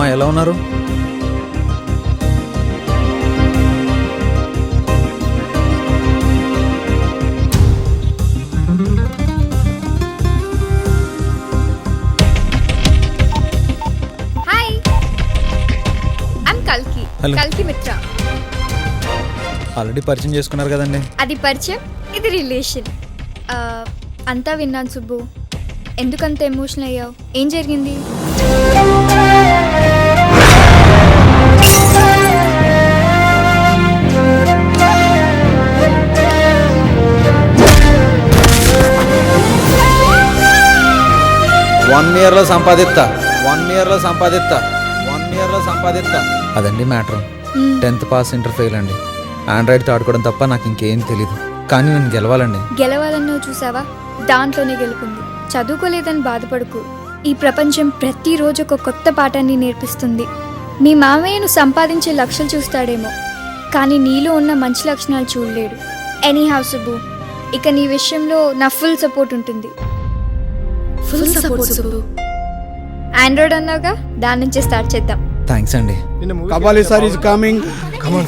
అమ్మా ఎలా ఉన్నారు? హాయ్, ఐమ్ కల్కి. Hello. కల్కి మిత్ర. ఆల్రెడీ పరిచయం చేసుకున్నారు కదండి. అది పరిచయం, ఇది రిలేషన్. అంతా విన్నాను సుబ్బు. ఎందుకంత ఎమోషనల్ అయ్యావు? ఏం జరిగింది? వన్ ఇయర్లో సంపాదిస్తా అదండి matter. 10th pass, inter fail అండి. ఆండ్రాయిడ్తో ఆడుకోవడం తప్ప నాకు ఇంకేం తెలీదు. కానీ నేను గెలవాలండి. గెలవాలన్నావు చూసావా, దాంట్లోనే గెలుపుంది. చదువుకోలేదని బాధపడుకు. ఈ ప్రపంచం ప్రతిరోజు ఒక కొత్త పాఠాన్ని నేర్పిస్తుంది. మీ మామయ్యను సంపాదించే లక్ష్యాలు చూస్తాడేమో, కానీ నీలో ఉన్న మంచి లక్షణాలు చూడలేడు. ఎనీ హౌ సుబ్బు, ఇక నీ విషయంలో నా ఫుల్ సపోర్ట్ ఉంటుంది. ఆండ్రాయిడ్ అన్నావుగా, దాని నుంచే స్టార్ట్ చేద్దాం. థ్యాంక్స్ అండి. Kabali sir is coming. Come on.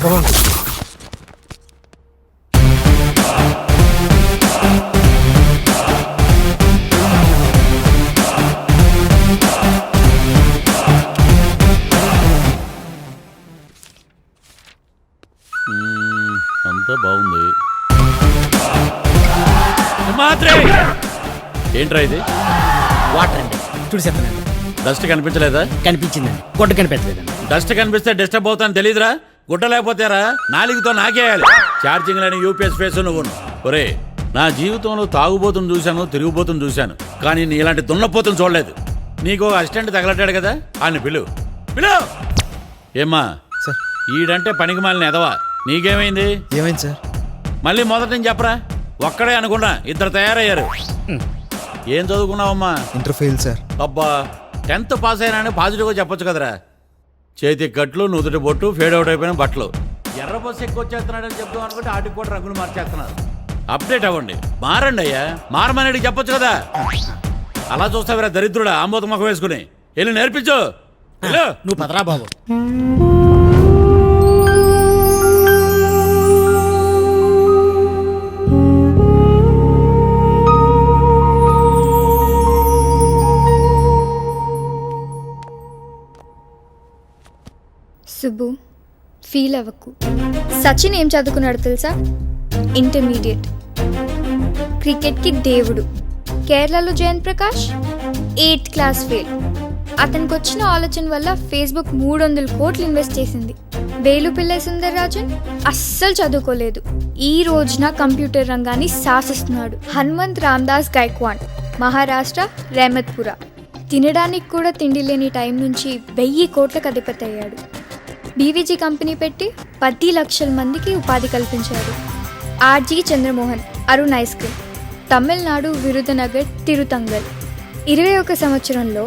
అంతా బాగుంది. ఏంట్రా ఇది? వాటర్ అండి, చూసేస్తానండి. డస్ట్ కనిపించలేదా? కనిపించిందండి, గొడ్డ కనిపించలేదండి. డస్ట్ కనిపిస్తే డిస్టర్బ్ అవుతాను తెలీదురా? గుడ్డ లేకపోతేరా నాలుగుతో నాకేయాలి. ఛార్జింగ్ లేని యూపీఎస్ ఫేస్ నువ్వు. ఒరే, నా జీవితంలో తాగుబోతుని చూశాను, తిరిగిపోతుని చూశాను, కానీ నీ ఇలాంటి దున్నపోతుని చూడలేదు. నీకు అసిస్టెంట్ తగలట్టాడు కదా, ఆయన పిలు. ఏమ్మా సార్. ఈడంటే పనికి మాలిన ఎదవా. నీకేమైంది? ఏమైంది సార్? మళ్ళీ మొదటి నుంచి చెప్పరా. ఒక్కడే అనుకున్నా, ఇద్దరు తయారయ్యారు. ఏం చదువుకున్నావమ్మా? Inter fail sir. అబ్బా, 10th పాస్ అయినా అని పాజిటివ్గా చెప్పొచ్చు కదరా. చేతి కట్లు, నుదుటి బొట్టు, ఫేడ్ అవుట్ అయిపోయిన బట్టలు. ఎర్ర బస్సు ఎక్కువ వచ్చేస్తున్నాడని చెప్తాం అనుకుంటే ఆటికి కూడా రంగులు మార్చేస్తున్నారు. అప్డేట్ అవ్వండి, మారండి అయ్యా. మారమనేది చెప్పొచ్చు కదా. అలా చూస్తావురా దరిద్రుడా, ఆంబోత ముఖం వేసుకుని. వెళ్ళి నేర్పించు. నువ్వు పదరా బాబు. సుబ్బు, ఫీల్ అవ్వకు. సచిన్ ఏం చదువుకున్నాడు తెలుసా? ఇంటర్మీడియట్. క్రికెట్కి దేవుడు. కేరళలో Jayan Prakash 8th class fail. అతనికి వచ్చిన ఆలోచన వల్ల ఫేస్బుక్ 300 కోట్లు ఇన్వెస్ట్ చేసింది. వేలుపిల్లై సుందరరాజన్ అస్సలు చదువుకోలేదు. ఈ రోజున కంప్యూటర్ రంగాన్ని శాసిస్తున్నాడు. హనుమంత్ రామ్దాస్ గైక్వాడ్, మహారాష్ట్ర, రెహమత్పుర. తినడానికి కూడా తిండి లేని టైం నుంచి 1000 కోట్లకు అధిపతి అయ్యాడు. బీవీజీ కంపెనీ పెట్టి 10 లక్షల మందికి ఉపాధి కల్పించాడు. RG Chandramohan, Arun ice cream, Tamil Nadu, Virudhunagar, Thiruthangal. 21 సంవత్సరంలో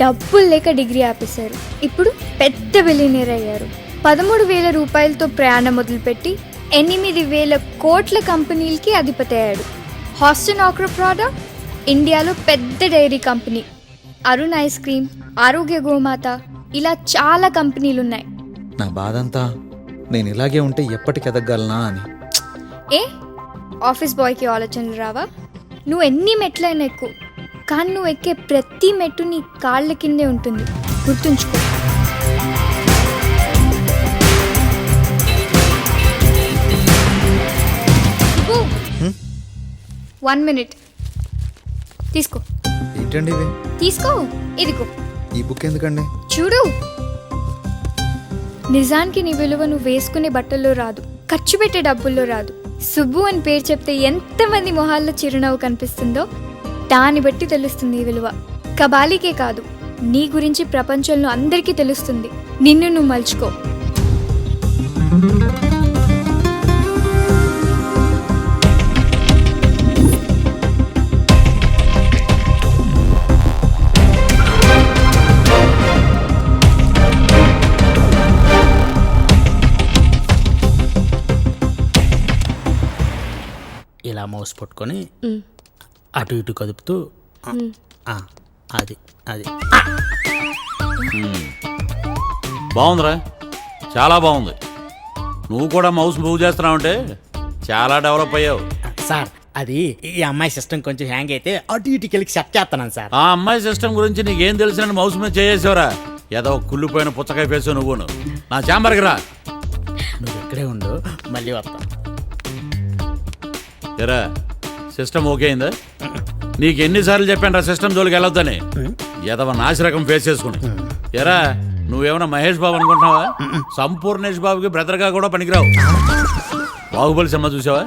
డబ్బులు లేక డిగ్రీ ఆపేశారు. ఇప్పుడు పెద్ద బిలియనీర్ అయ్యారు. 13,000 రూపాయలతో ప్రయాణం మొదలుపెట్టి 8,000 కోట్ల కంపెనీలకి అధిపతి అయ్యాడు. హాస్టన్ ఆక్రో ప్రోడక్ట్, ఇండియాలో పెద్ద dairy company. Arun ice cream, Arogya Gomata, ఇలా చాలా కంపెనీలున్నాయి. నా బాధ అంతా నేను ఇలాగే ఉంటే ఎప్పటికి ఎదగలనా అని. ఏ ఆఫీస్ బాయ్కి ఆలోచనలు రావా? నువ్వు ఎన్ని మెట్లైనా ఎక్కు, కానీ నువ్వు ఎక్కే ప్రతి మెట్టు నీ కాళ్ళ కిందే ఉంటుంది, గుర్తుంచుకో. 1 minute తీసుకో. ఏంటండి ఇవి? తీసుకో, ఇదిగో. ఈ బుక్ ఎందుకండి? చూడు, నిజానికి నీ విలువ నువ్వు వేసుకునే బట్టల్లో రాదు, ఖర్చు పెట్టే డబ్బుల్లో రాదు. సుబ్బు అని పేరు చెప్తే ఎంతమంది మొహాల్లో చిరునవ్వు కనిపిస్తుందో దాన్ని బట్టి తెలుస్తుంది ఈ విలువ. కబాలీకే కాదు, నీ గురించి ప్రపంచంలో అందరికీ తెలుస్తుంది. నిన్ను నువ్వు మలుచుకో. ఇలా మౌస్ పట్టుకొని అటు ఇటు కదుపుతూ అది అది బాగుందిరా, చాలా బాగుంది. నువ్వు కూడా మౌస్ మూవ్ చేస్తున్నావంటే చాలా డెవలప్ అయ్యావు. సార్ అది ఈ అమ్మాయి సిస్టమ్ కొంచెం హ్యాంగ్ అయితే అటు ఇటుకి వెళ్ళి సెట్ చేస్తున్నాను సార్. ఆ అమ్మాయి సిస్టమ్ గురించి నీకేం తెలిసిన మౌస్ మీద చేసేవరా? ఏదో కుళ్ళిపోయిన పుచ్చకాయ ఫేసు నువ్వును. నా ఛాంబర్కి రా. నువ్వు ఇక్కడే ఉండు, మళ్ళీ వస్తా. ఎరా సిస్టమ్ ఓకే అయిందా? నీకు ఎన్నిసార్లు చెప్పాను రా సిస్టమ్ జోలికి వెళ్ళొద్దని. ఏదో నాసిరకం ఫేస్ చేసుకుని. ఎరా నువ్వేమన్నా మహేష్ బాబు అనుకుంటున్నావా? సంపూర్ణేష్ బాబుకి బ్రదర్గా కూడా పనికిరావు. బాహుబలి సినిమా చూసావా?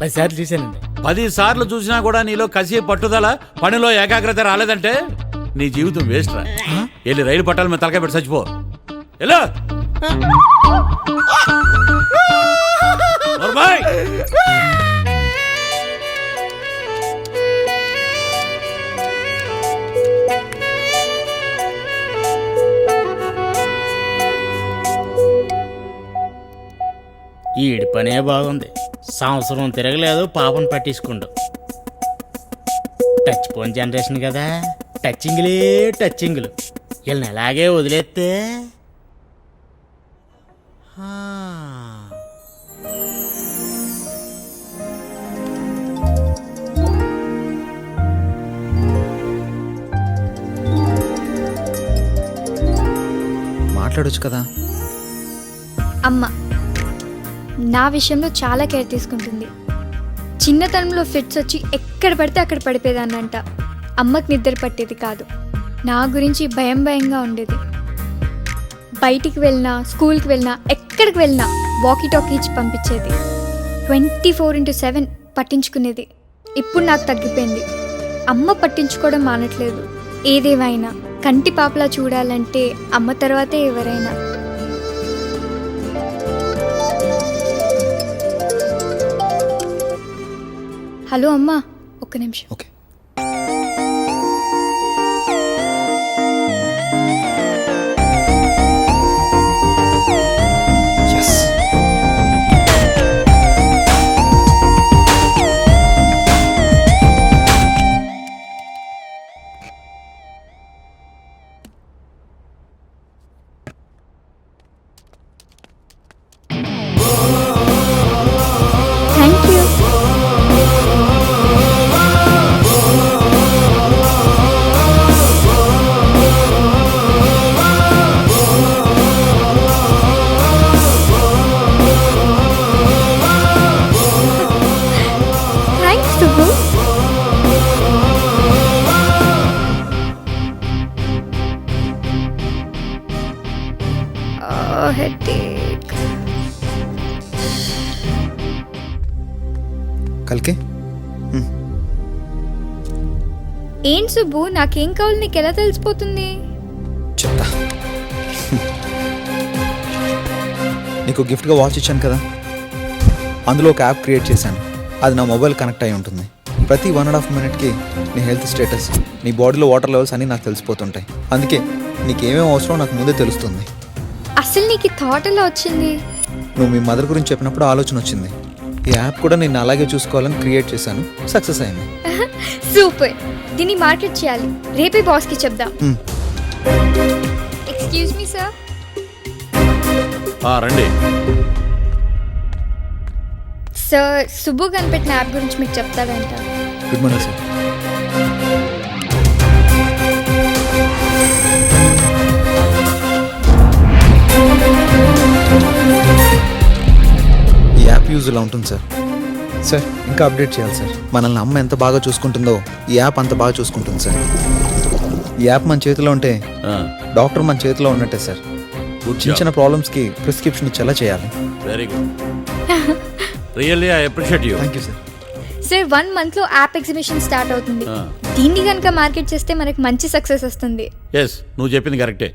10 సార్లు చూశానండి. 10 సార్లు చూసినా కూడా నీలో కసి, పట్టుదల, పనిలో ఏకాగ్రత రాలేదంటే నీ జీవితం వేస్ట్ రా. వెళ్ళి రైలు పట్టాల మీద తలకాయ పెట్టి చచ్చిపో. ఎలా ఈడి పనే బాగుంది. సంవత్సరం తిరగలేదు, పాపను పట్టించుకుండు. టచ్ ఫోన్ జనరేషన్ కదా, టచ్చింగ్లే టచ్చింగ్లు. వీళ్ళని ఎలాగే వదిలేస్తే మాట్లాడొచ్చు కదా. అమ్మ నా విషయంలో చాలా కేర్ తీసుకుంటుంది. చిన్నతనంలో ఫిట్స్ వచ్చి ఎక్కడ పడితే అక్కడ పడిపోయేదాన్నంట. అమ్మకి నిద్ర పట్టేది కాదు. నా గురించి భయంగా ఉండేది. బయటికి వెళ్ళినా, స్కూల్కి వెళ్ళినా, ఎక్కడికి వెళ్ళినా వాకీ టాకీ ఇచ్చి పంపించేది. 24/7 పట్టించుకునేది. ఇప్పుడు నాకు తగ్గిపోయింది. అమ్మ పట్టించుకోవడం మానట్లేదు. ఏదేమైనా కంటి పాపలా చూడాలంటే అమ్మ తర్వాతే ఎవరైనా. హలో అమ్మా, ఒక్క నిమిషం. Okay. Thank you. Thanks Subbu. Headache. కలికి ఏంటి సుబ్బు, నాకేం కావాలి నీకు ఎలా తెలిసిపోతుంది? చెప్తా. నీకు గిఫ్ట్గా వాచ్ ఇచ్చాను కదా, అందులో ఒక యాప్ క్రియేట్ చేశాను. అది నా మొబైల్ కనెక్ట్ అయి ఉంటుంది. ప్రతి 1.5 మినిట్కి నీ హెల్త్ స్టేటస్, నీ బాడీలో వాటర్ లెవెల్స్ అన్నీ నాకు తెలిసిపోతుంటాయి. అందుకే నీకు ఏమేమి అవసరం నాకు ముందే తెలుస్తుంది. అసలు నీకు థాట్ ఎలా వచ్చింది? నువ్వు మీ మదర్ గురించి చెప్పినప్పుడు ఆలోచన వచ్చింది. ఈ యాప్ కూడా నేను అలాగే చూసుకోవాలని క్రియేట్ చేశాను. సక్సెస్ అయింది. సూపర్. దీన్ని మార్కెట్ చేయాలి. రేపే బాస్కి చెప్దాం. Excuse me sir. రండి. సార్ సుబ్బు కనిపెట్టిన యాప్ గురించి మీకు చెప్తాడంట. Good morning sir. ఈ యాప్ యూజ్ ఇలా ఉంటుంది సార్. సార్ ఇంకా అప్డేట్ చేయాలి సార్. మనల్ని అమ్మ ఎంత బాగా చూసుకుంటుందో ఈ యాప్ అంత బాగా చూసుకుంటుంది సార్. ఈ యాప్ మన చేతిలో ఉంటే డాక్టర్ మన చేతిలో ఉన్నట్టే సార్. చిన్న చిన్న ప్రాబ్లమ్స్కి ప్రిస్క్రిప్షన్ ఇచ్చేలా చేయాలి. Very good. Really I appreciate you. Thank you sir. Sir 1 monthలో యాప్ ఎగ్జిబిషన్ స్టార్ట్ అవుతుంది. దీన్ని కనుక మార్కెట్ చేస్తే మనకి మంచి సక్సెస్ వస్తుంది. ఎస్, నువ్వు చెప్పింది కరెక్టే.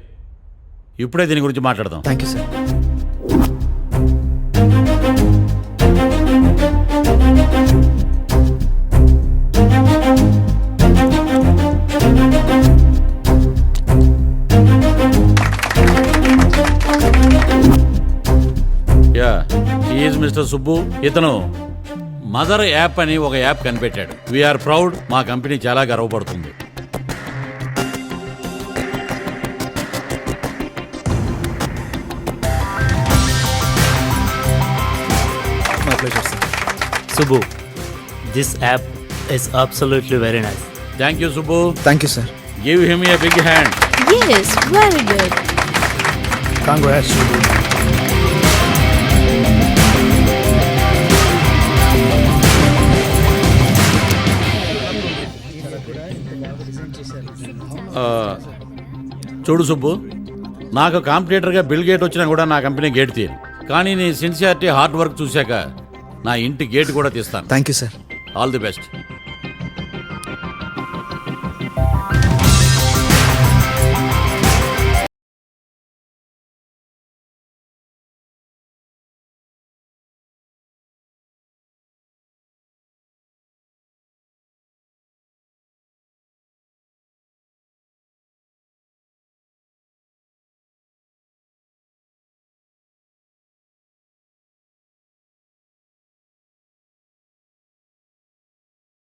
ఇప్పుడే దీని గురించి మాట్లాడదాం. Thank you sir. Yeah, is mister Subbu. ఇతను మదర్ యాప్ అని ఒక యాప్ కనిపెట్టాడు. We are proud. మా కంపెనీ చాలా గర్వపడుతుంది. Subbu, this app is absolutely very nice. Thank you Subbu. Thank you sir. Give him a big hand. Yes, very good. Congrats. చూడు సుబ్బు, నాకు కాంపిటేటర్గా bill gate వచ్చినా కూడా నా కంపెనీ గేట్ తీయను. కానీ నీ సిన్సియారిటీ హార్డ్ వర్క్ చూశాక నా ఇంటి గేట్ కూడా తీస్తాను. Thank you sir. All the best.